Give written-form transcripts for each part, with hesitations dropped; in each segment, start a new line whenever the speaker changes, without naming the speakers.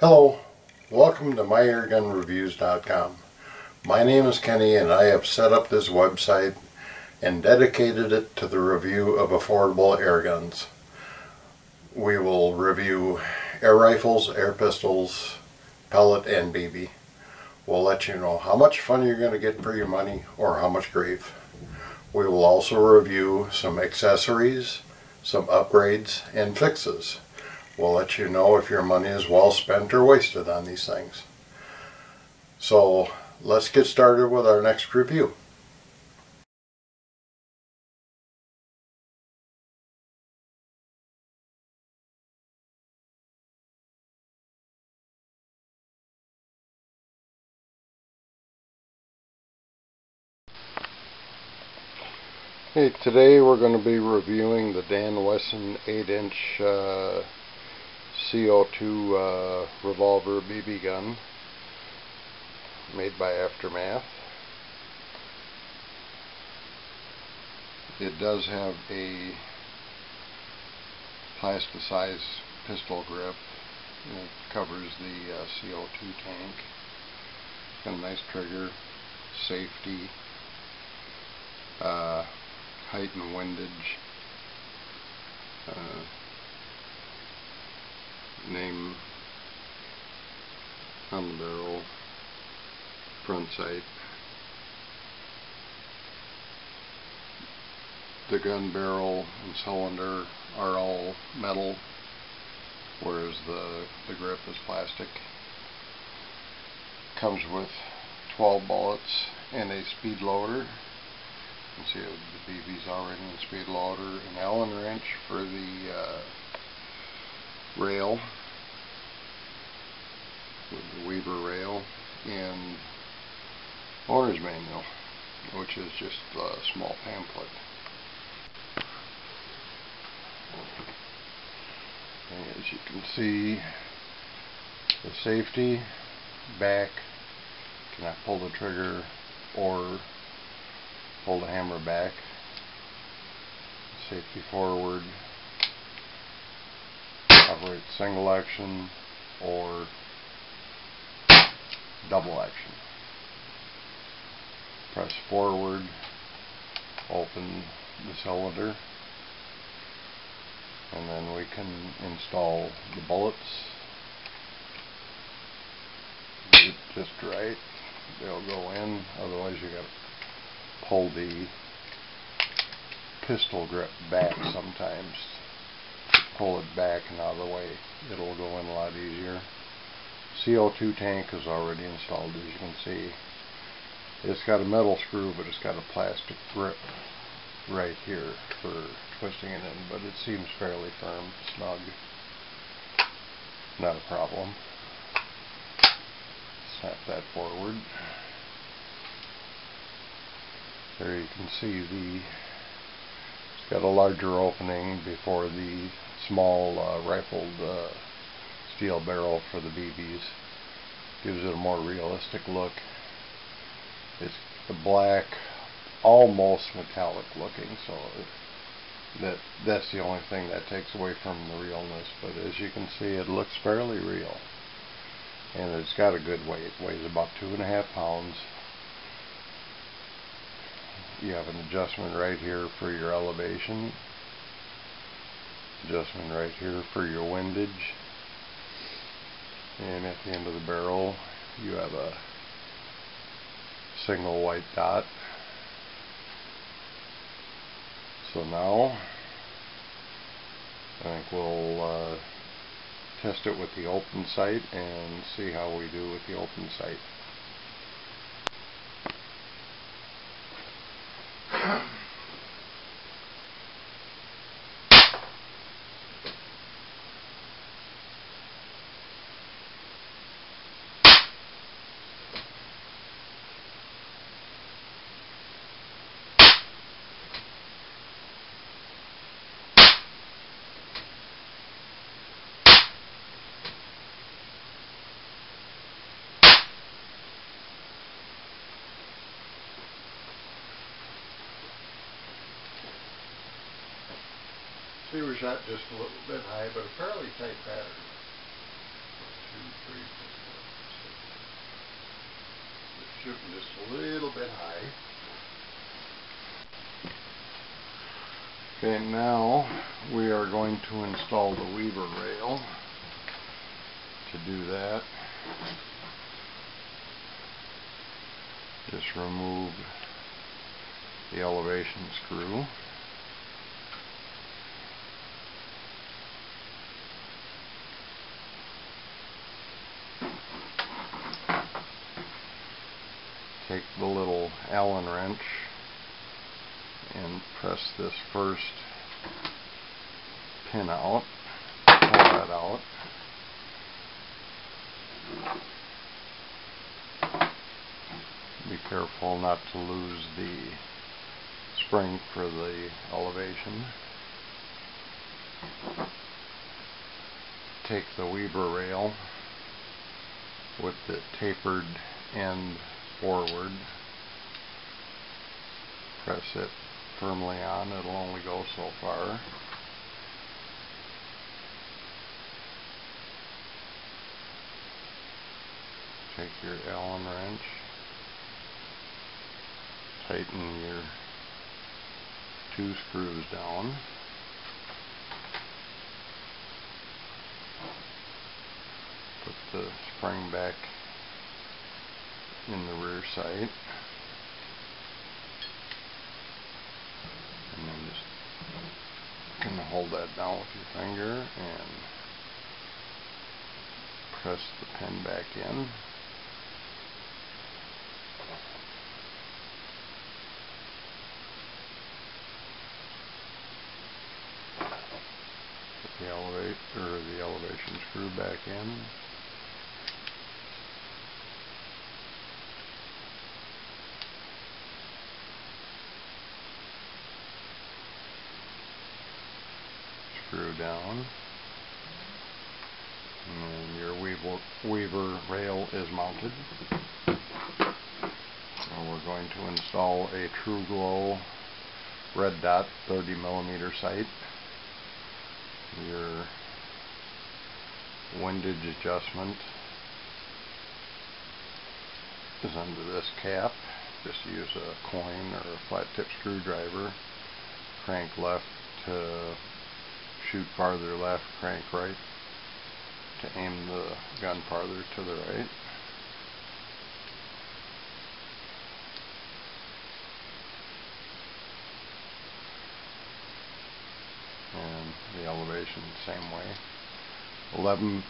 Hello, welcome to MyAirGunReviews.com. My name is Kenny and I have set up this website and dedicated it to the review of affordable air guns. We will review air rifles, air pistols, pellet, and BB. We'll let you know how much fun you're going to get for your money or how much grief. We will also review some accessories, some upgrades, and fixes. We'll let you know if your money is well spent or wasted on these things. So let's get started with our next review. Hey, today we're going to be reviewing the Wesson 8-inch CO2 Revolver BB gun made by Aftermath. It does have a plasticized pistol grip. It covers the CO2 tank. Got a nice trigger, safety, height and windage, name on the barrel, front sight. The gun barrel and cylinder are all metal, whereas the grip is plastic. Comes with 12 bullets and a speed loader. You can see the BB's already in speed loader, an Allen wrench for the rail, with the Weaver rail, and owner's manual, which is just a small pamphlet. And as you can see, the safety, back, cannot pull the trigger or pull the hammer back. Safety forward, operate single action or double action. Press forward, open the cylinder, and then we can install the bullets. Get it just right, they'll go in, otherwise you gotta pull the pistol grip back sometimes. Pull it back and out of the way, it'll go in a lot easier. CO2 tank is already installed, as you can see. It's got a metal screw, but it's got a plastic grip right here for twisting it in, but it seems fairly firm, snug. Not a problem. Snap that forward. There you can see it's got a larger opening before the small rifled steel barrel for the BBs. Gives it a more realistic look. It's the black, almost metallic looking, so that's the only thing that takes away from the realness. But as you can see, it looks fairly real, and it's got a good weight. It weighs about 2.5 pounds. You have an adjustment right here for your elevation, adjustment right here for your windage, and at the end of the barrel you have a single white dot. So now I think we'll test it with the open sight and see how we do with the open sight. See, we shot just a little bit high, but a fairly tight pattern. Shooting just a little bit high. Okay, now we are going to install the Weaver rail. To do that, just remove the elevation screw. Take the little Allen wrench and press this first pin out, pull that out. Be careful not to lose the spring for the elevation. Take the Weaver rail with the tapered end forward, press it firmly on. It'll only go so far. Take your Allen wrench, tighten your 2 screws down. Put the spring back in the rear sight, and then just kind of hold that down with your finger and press the pin back in. Put the elevation screw back in. Screw down, and your Weaver rail is mounted. Now we're going to install a TruGlo red dot 30mm sight. Your windage adjustment is under this cap. Just use a coin or a flat tip screwdriver. Crank left to shoot farther left, crank right to aim the gun farther to the right. And the elevation same way. 11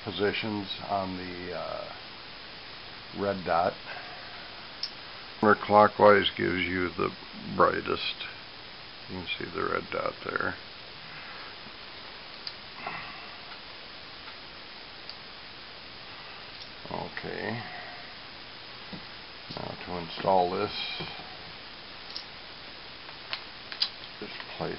positions on the red dot. Counterclockwise gives you the brightest. You can see the red dot there. Okay, now to install this, just place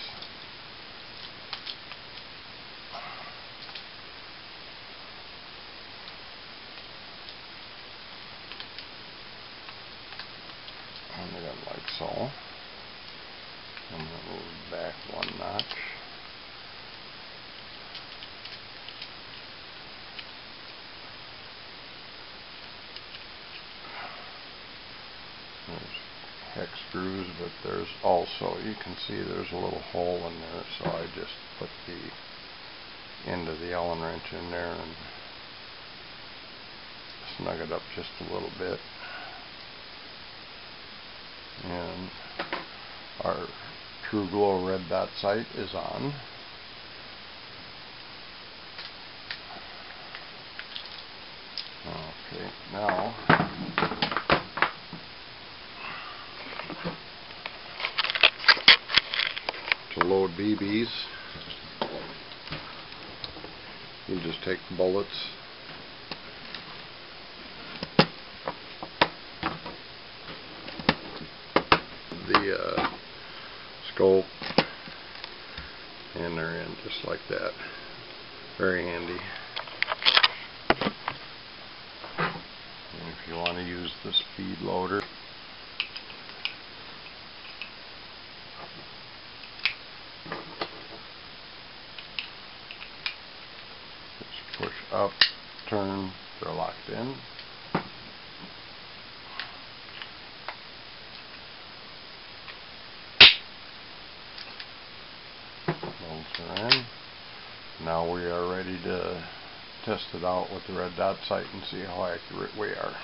on the gun like so, and then move back 1 notch. There's hex screws, but there's also, you can see there's a little hole in there, so I just put the end of the Allen wrench in there and snug it up just a little bit. And our TruGlo red dot sight is on. Okay, now to load BBs, you just take the bullets, the scope, and they're in just like that. Very handy. And if you want to use the speed loader, just push up turn, they're locked in. Bolts are in. Now we are ready to test it out with the red dot sight and see how accurate we are.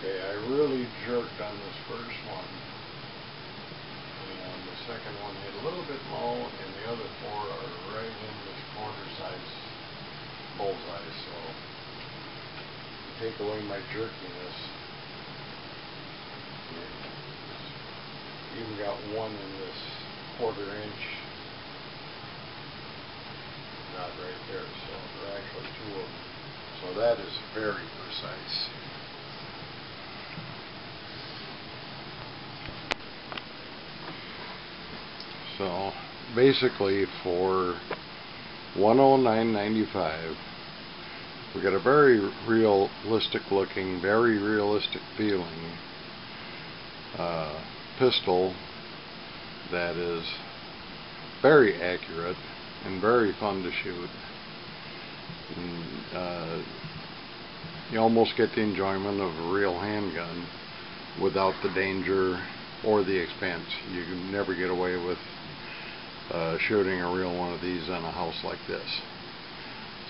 Okay, I really jerked on this first one, and the second one hit a little bit low, and the other four are right in this corner size bullseye, so to take away my jerkiness, even got one in this 1/4 inch knot right there, so there are actually two of them, so that is very precise. So basically for $109.95 we got a very realistic looking, very realistic feeling pistol that is very accurate and very fun to shoot. And, you almost get the enjoyment of a real handgun without the danger or the expense. You can never get away with shooting a real one of these in a house like this.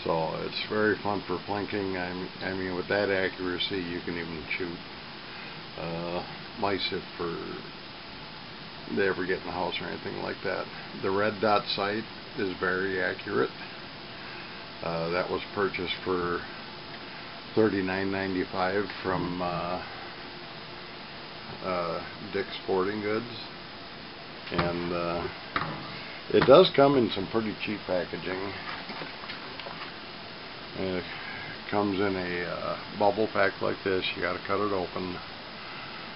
So it's very fun for plinking. I mean, with that accuracy you can even shoot mice if they ever get in the house or anything like that. The red dot sight is very accurate. That was purchased for $39.95 from Dick's Sporting Goods, and it does come in some pretty cheap packaging. It comes in a bubble pack like this. You got to cut it open.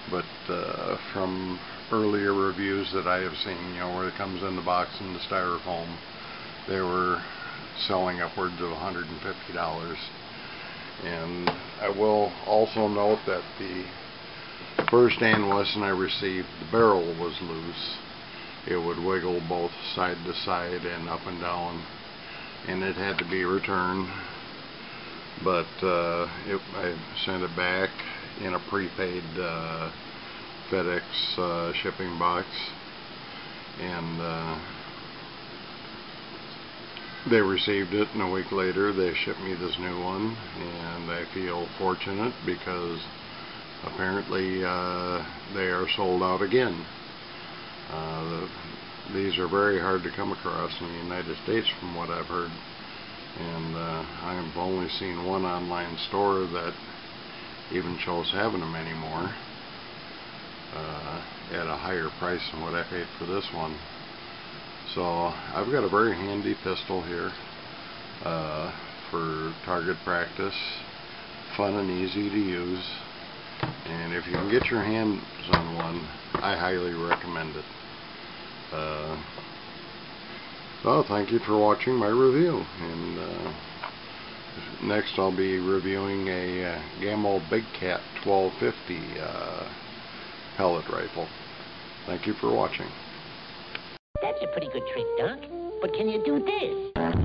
But from earlier reviews that I have seen, you know, where it comes in the box in the styrofoam, they were selling upwards of $150. And I will also note that the first Wesson I received, the barrel was loose. It would wiggle both side to side and up and down, and it had to be returned. But I sent it back in a prepaid FedEx shipping box, and they received it, and a week later they shipped me this new one, and I feel fortunate because apparently they are sold out again. These are very hard to come across in the United States from what I've heard, and I have only seen one online store that even shows having them anymore at a higher price than what I paid for this one. So I've got a very handy pistol here for target practice, fun and easy to use, and if you can get your hands on one, I highly recommend it. So thank you for watching my review, and next I'll be reviewing a Gammo Big Cat 1250 pellet rifle. Thank you for watching.
That's a pretty good trick, Doc. But can you do this?